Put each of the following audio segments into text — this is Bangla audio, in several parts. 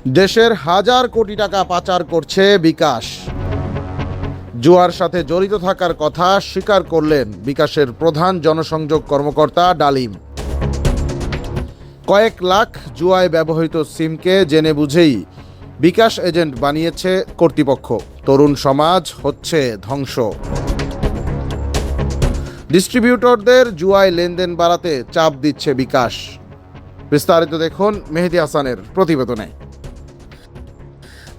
দেশের হাজার কোটি টাকা পাচার করছে বিকাশ। জুয়ার সাথে জড়িত থাকার কথা স্বীকার করলেন বিকাশের প্রধান জনসংযোগ কর্মকর্তা ডালিম। কয়েক লাখ জুয়ায় ব্যবহৃত সিমকে জেনে বুঝেই বিকাশ এজেন্ট বানিয়েছে কর্তৃপক্ষ। তরুণ সমাজ হচ্ছে ধ্বংস। ডিস্ট্রিবিউটরদের জুয়ায় লেনদেন বাড়াতে চাপ দিচ্ছে বিকাশ। বিস্তারিত দেখুন মেহেদী হাসানের প্রতিবেদনে।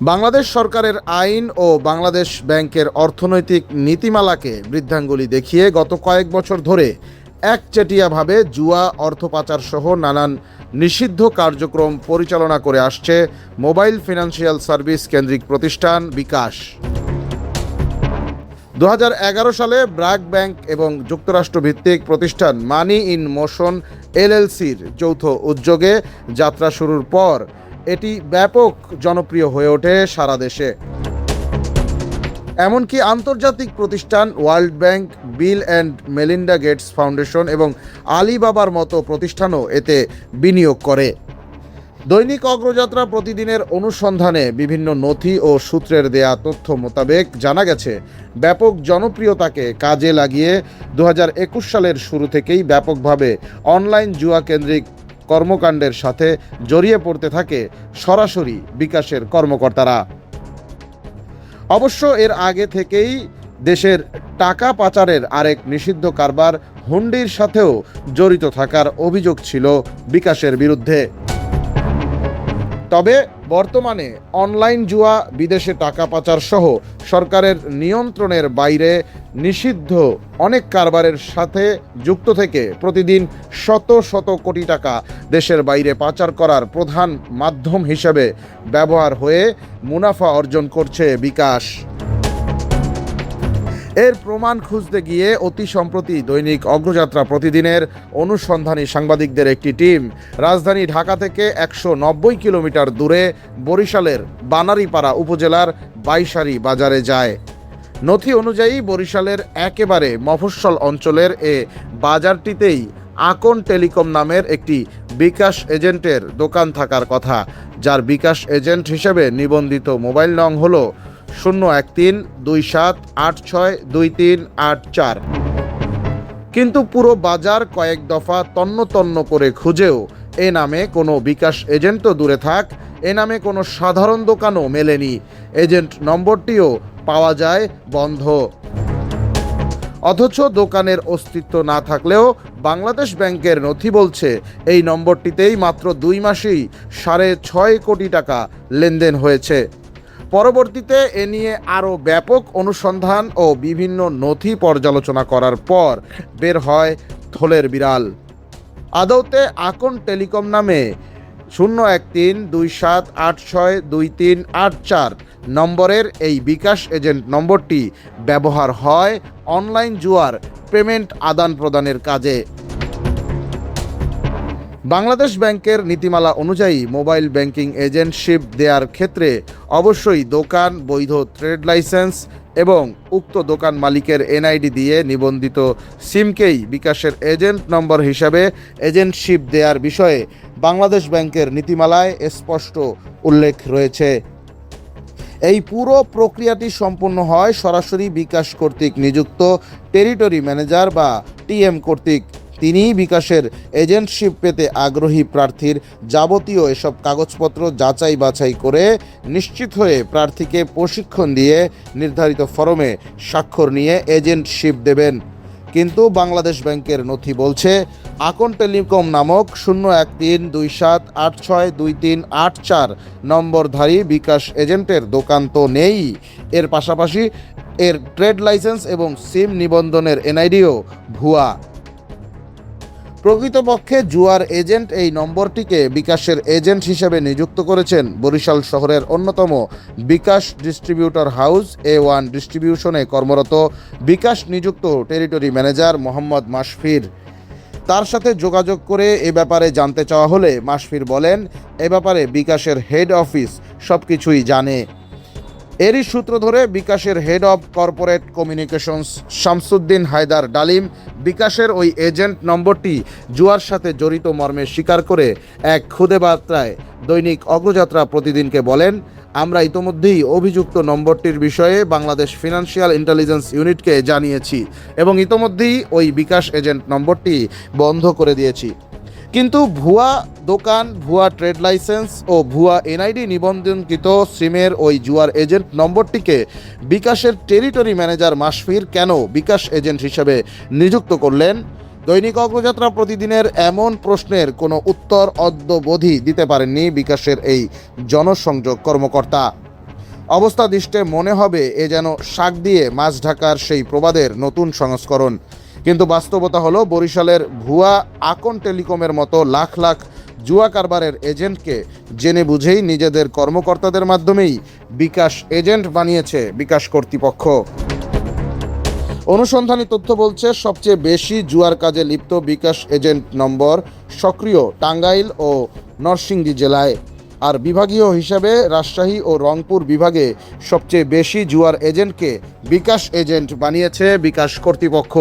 বাংলাদেশ সরকারের আইন ও বাংলাদেশ ব্যাংকের অর্থনৈতিক নীতিমালাকে বৃদ্ধাঙ্গুলি দেখিয়ে গত কয়েক বছর ধরে একচেটিয়াভাবে জুয়া, অর্থ পাচার সহ নানান নিষিদ্ধ কার্যক্রম পরিচালনা করে আসছে মোবাইল ফিনান্সিয়াল সার্ভিস কেন্দ্রিক প্রতিষ্ঠান বিকাশ। 2011 সালে ব্র্যাক ব্যাংক এবং যুক্তরাষ্ট্রভিত্তিক প্রতিষ্ঠান মানি ইন মোশন এলএলসির যৌথ উদ্যোগে যাত্রা শুরুর পর এটি ব্যাপক জনপ্রিয় হয়ে ওঠে সারা দেশে। এমনকি আন্তর্জাতিক প্রতিষ্ঠান World Bank, Bill and Melinda Gates Foundation এবং আলিবাবার মতো প্রতিষ্ঠানও এতে বিনিয়োগ করে। দৈনিক অগ্রযাত্রা প্রতিদিনের অনুসন্ধানে বিভিন্ন নথি ও সূত্রের দেয়া তথ্য মোতাবেক জানা গেছে, ব্যাপক জনপ্রিয়তাকে কাজে লাগিয়ে 2021 সালের শুরু থেকেই ব্যাপকভাবে অনলাইন জুয়া কেন্দ্রিক কর্মকাণ্ডের সাথে জড়িয়ে পড়তে থাকে সরাসরি বিকাশের কর্মকর্তারা। অবশ্য এর আগে থেকেই দেশের টাকা পাচারের আরেক নিষিদ্ধ কারবার হুন্ডির সাথেও জড়িত থাকার অভিযোগ ছিল বিকাশের বিরুদ্ধে। তবে বর্তমানে অনলাইন জুয়া, বিদেশে টাকা পাচার সহ সরকারের নিয়ন্ত্রণের বাইরে নিষিদ্ধ অনেক কারবারের সাথে যুক্ত থেকে প্রতিদিন শত শত কোটি টাকা দেশের বাইরে পাচার করার প্রধান মাধ্যম হিসেবে ব্যবহার হয়ে মুনাফা অর্জন করছে বিকাশ। এর প্রমাণ খুঁজতে গিয়ে অতি সম্প্রতি দৈনিক অগ্রযাত্রা প্রতিদিনের অনুসন্ধানী সাংবাদিকদের একটি টিম রাজধানী ঢাকা থেকে 190 কিলোমিটার দূরে বরিশালের বানারীপাড়া উপজেলার বাইশারি বাজারে যায়। নথি অনুযায়ী বরিশালের একেবারে মফস্বল অঞ্চলের এ বাজারটিতেই আকন টেলিকম নামের একটি বিকাশ এজেন্টের দোকান থাকার কথা, যার বিকাশ এজেন্ট হিসেবে নিবন্ধিত মোবাইল নং হল 01327862384। কিন্তু পুরো বাজার কয়েক দফা তন্ন তন্ন করে খুঁজেও এ নামে কোনো বিকাশ এজেন্ট তো দূরে থাক, এ নামে কোনো সাধারণ দোকানও মেলেনি। এজেন্ট নম্বরটিও পাওয়া যায় বন্ধ। অথচ দোকানের অস্তিত্ব না থাকলেও বাংলাদেশ ব্যাংকের নথি বলছে এই নম্বরটিতেই মাত্র 2 মাসেই 6.5 কোটি টাকা লেনদেন হয়েছে। পরবর্তীতে এ নিয়ে আরও ব্যাপক অনুসন্ধান ও বিভিন্ন নথি পর্যালোচনা করার পর বের হয় থলের বিড়াল। আদৌতে আকন টেলিকম নামে 01327862384 নম্বরের এই বিকাশ এজেন্ট নম্বরটি ব্যবহার হয় অনলাইন জুয়ার পেমেন্ট আদান প্রদানের কাজে। বাংলাদেশ ব্যাংকের নীতিমালা অনুযায়ী মোবাইল ব্যাংকিং এজেন্টশিপ দেওয়ার ক্ষেত্রে অবশ্যই দোকান, বৈধ ট্রেড লাইসেন্স এবং উক্ত দোকান মালিকের এনআইডি দিয়ে নিবন্ধিত সিমকেই বিকাশের এজেন্ট নম্বর হিসাবে এজেন্টশিপ দেওয়ার বিষয়ে বাংলাদেশ ব্যাংকের নীতিমালায় স্পষ্ট উল্লেখ রয়েছে। এই পুরো প্রক্রিয়াটি সম্পন্ন হয় সরাসরি বিকাশ কর্তৃক নিযুক্ত টেরিটরি ম্যানেজার বা টিএম কর্তৃক। তিনি বিকাশের এজেন্টশিপ পেতে আগ্রহী প্রার্থীর যাবতীয় এসব কাগজপত্র যাচাই বাছাই করে নিশ্চিত হয়ে প্রার্থীকে প্রশিক্ষণ দিয়ে নির্ধারিত ফরমে স্বাক্ষর নিয়ে এজেন্টশিপ দেবেন। কিন্তু বাংলাদেশ ব্যাংকের নথি বলছে আকন টেলিকম নামক 01327862384 নম্বরধারী বিকাশ এজেন্টের দোকান তো নেই, এর পাশাপাশি এর ট্রেড লাইসেন্স এবং সিম নিবন্ধনের এনআইডিও ভুয়া। প্রকৃতপক্ষে জুয়ার এজেন্ট এই নম্বরটিকে বিকাশের এজেন্ট হিসেবে নিযুক্ত করেছেন বরিশাল শহরের অন্যতম বিকাশ ডিস্ট্রিবিউটর হাউস A1 ডিস্ট্রিবিউশনে কর্মরত বিকাশ নিযুক্ত টেরিটরি ম্যানেজার মোহাম্মদ মাশফির। তার সাথে যোগাযোগ করে এ ব্যাপারে জানতে চাওয়া হলে মাশফির বলেন, এ ব্যাপারে বিকাশের হেড অফিস সব কিছুই জানে। এরই সূত্র ধরে বিকাশের head of corporate communications Shamsuddin Haider Dalim বিকাশের ওই এজেন্ট নম্বরটি জুয়ার সাথে জড়িত মর্মে স্বীকার করে এক খুদে বার্তায় দৈনিক অগ্রযাত্রা প্রতিদিনকে বলেন, আমরা ইতোমধ্যেই অভিযুক্ত নম্বরটির বিষয়ে বাংলাদেশ ফিনান্সিয়াল ইন্টেলিজেন্স ইউনিটকে জানিয়েছি এবং ইতোমধ্যেই ওই বিকাশ এজেন্ট নম্বরটি বন্ধ করে দিয়েছি। কিন্তু ভুয়া দোকান, ভুয়া ট্রেড লাইসেন্স ও ভুয়া এনআইডি নিবন্ধনকৃত সিমের ওই জুয়ার এজেন্ট নম্বরটিকে বিকাশের টেরিটরি ম্যানেজার মাশফির কেন বিকাশ এজেন্ট হিসেবে নিযুক্ত করলেন? দৈনিক অগ্রযাত্রা প্রতিদিনের এমন প্রশ্নের কোনো উত্তর অদ্যাবধি দিতে পারেননি বিকাশের এই জনসংযোগ কর্মকর্তা। অবস্থা দৃষ্টে মনে হবে এ যেন শাক দিয়ে মাছ ঢাকার সেই প্রবাদের নতুন সংস্করণ। কিন্তু বাস্তবতা হলো বরিশালের ভুয়া আকন টেলিকমের মতো লাখ লাখ জুয়া কারবারের এজেন্টকে জেনে বুঝেই নিজেদের কর্মকর্তাদের মাধ্যমেই বিকাশ এজেন্ট বানিয়েছে বিকাশ কর্তৃপক্ষ। অনুসন্ধানী তথ্য বলছে সবচেয়ে বেশি জুয়ার কাজে লিপ্ত বিকাশ এজেন্ট নম্বর সক্রিয় টাঙ্গাইল ও নরসিংদী জেলায়, আর বিভাগীয় হিসাবে রাজশাহী ও রংপুর বিভাগে সবচেয়ে বেশি জুয়ার এজেন্টকে বিকাশ এজেন্ট বানিয়েছে বিকাশ কর্তৃপক্ষ।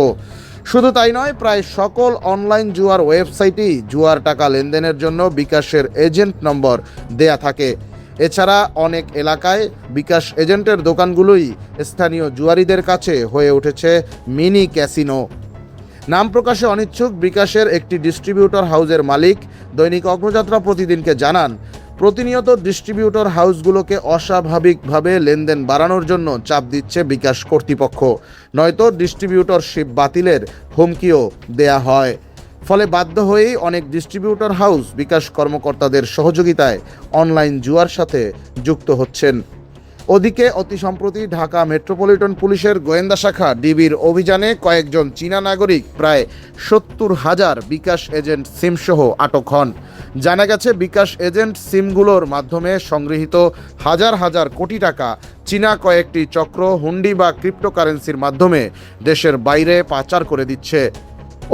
শুধু তাই নয়, প্রায় সকল অনলাইন জুয়ার ওয়েবসাইটেই জুয়ার টাকা লেনদেনের জন্য বিকাশের এজেন্ট নম্বর দেয়া থাকে। এছাড়া অনেক এলাকায় বিকাশ এজেন্টের দোকানগুলোই স্থানীয় জুয়ারিদের কাছে হয়ে উঠেছে মিনি ক্যাসিনো। নাম প্রকাশে অনিচ্ছুক বিকাশের একটি ডিস্ট্রিবিউটর হাউসের মালিক দৈনিক অগ্রযাত্রা প্রতিদিনকে জানান, প্রতিনিয়ত ডিস্ট্রিবিউটর হাউসগুলোকে অস্বাভাবিকভাবে লেনদেন বাড়ানোর জন্য চাপ দিচ্ছে বিকাশ কর্তৃপক্ষ, নয়তো ডিস্ট্রিবিউটরশিপ বাতিলের হুমকিও দেয়া হয়। ফলে বাধ্য হয়েই অনেক ডিস্ট্রিবিউটর হাউস বিকাশ কর্মকর্তাদের সহযোগিতায় অনলাইন জুয়ার সাথে যুক্ত হচ্ছেন। ওদিকে অতি সম্প্রতি ঢাকা মেট্রোপলিটন পুলিশের গোয়েন্দা শাখা ডিবির অভিযানে কয়েকজন চীনা নাগরিক প্রায় 70,000 বিকাশ এজেন্ট সিমসহ আটক হন। জানা গেছে বিকাশ এজেন্ট সিমগুলোর মাধ্যমে সংগৃহীত হাজার হাজার কোটি টাকা চীনা কয়েকটি চক্র হুন্ডি বা ক্রিপ্টোকারেন্সির মাধ্যমে দেশের বাইরে পাচার করে দিচ্ছে।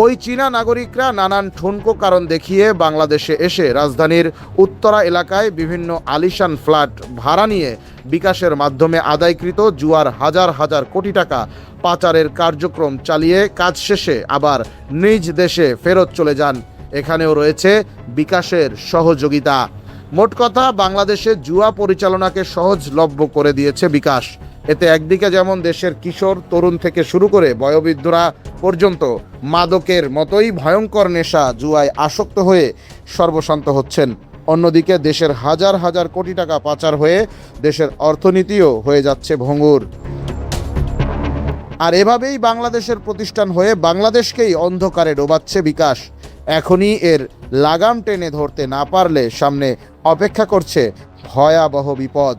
ওই চীনা নাগরিকরা নানান ঠুনকো কারণ দেখিয়ে বাংলাদেশে এসে রাজধানীর উত্তরা এলাকায় বিভিন্ন আলিশান ফ্ল্যাট ভাড়া নিয়ে বিকাশের মাধ্যমে আদায়কৃত জুয়ার হাজার হাজার কোটি টাকা পাচারের কার্যক্রম চালিয়ে কাজ শেষে আবার নিজ দেশে ফেরত চলে যান। এখানেও রয়েছে বিকাশের সহযোগিতা। মোট কথা, বাংলাদেশে জুয়া পরিচালনাকে সহজলভ্য করে দিয়েছে বিকাশ। এতে একদিকে যেমন দেশের কিশোর তরুণ থেকে শুরু করে বয়োবৃদ্ধরা পর্যন্ত মাদকের মতোই ভয়ঙ্কর নেশা জুয়ায় আসক্ত হয়ে সর্বশান্ত হচ্ছেন, অন্যদিকে দেশের হাজার হাজার কোটি টাকা পাচার হয়ে দেশের অর্থনীতিও হয়ে যাচ্ছে ভঙ্গুর। আর এভাবেই বাংলাদেশের প্রতিষ্ঠান হয়ে বাংলাদেশকেই অন্ধকারে ডোবাচ্ছে বিকাশ। এখনই এর লাগাম টেনে ধরতে না পারলে সামনে অপেক্ষা করছে ভয়াবহ বিপদ।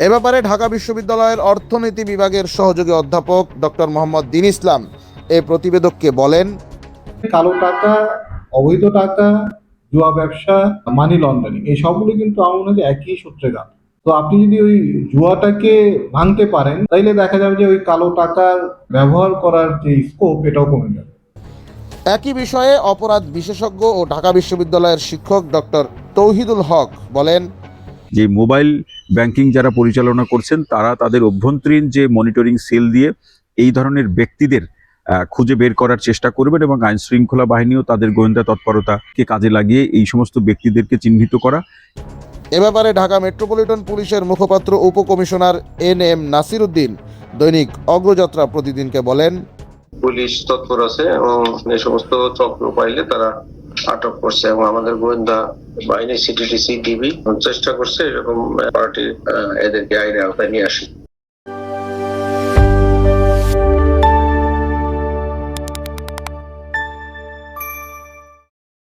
এ ব্যাপারে ঢাকা বিশ্ববিদ্যালয়ের অর্থনীতি বিভাগের সহযোগী অধ্যাপক ডক্টর মোহাম্মদ দীন ইসলাম এই প্রতিবেদককে বলেন, কালো টাকা, অবৈধ টাকা, জুয়া ব্যবসা, মানি লন্ডারিং, এই সবগুলো কিন্তু আমার মনে হয় একই সূত্রে গান। তো আপনি যদি ওই জুয়াটাকে ভাঙতে পারেন তাইলে দেখা যাবে যে ওই কালো টাকার ব্যবহার করার যে স্কোপ এটাও কমে যাবে। একই বিষয়ে অপরাধ বিশেষজ্ঞ ও ঢাকা বিশ্ববিদ্যালয়ের শিক্ষক ডক্টর তৌহিদুল হক বলেন, যে মোবাইল ব্যাংকিং যারা পরিচালনা করছেন তারা তাদের অভ্যন্তরীণ যে মনিটরিং সেল দিয়ে এই ধরনের ব্যক্তিদের খুঁজে বের করার চেষ্টা করবেন এবং আইন শৃঙ্খলা বাহিনীও তাদের গোয়েন্দা তৎপরতাকে কাজে লাগিয়ে এই সমস্ত ব্যক্তিদেরকে চিহ্নিত করা। এ ব্যাপারে ঢাকা মেট্রোপলিটন পুলিশের মুখপাত্র উপকমিশনার NM নাসির উদ্দিন দৈনিক অগ্রযাত্রা প্রতিদিনকে বলেন, পুলিশ তৎপর আছে এবং এই সমস্ত চক্র পাইলে তারা আটক করছে এবং আমাদের গোয়েন্দা বাহিনী CTTC ডিবি চেষ্টা করছে এরকম পার্টি এদেরকে আইনের আওতায় নিয়ে আসে।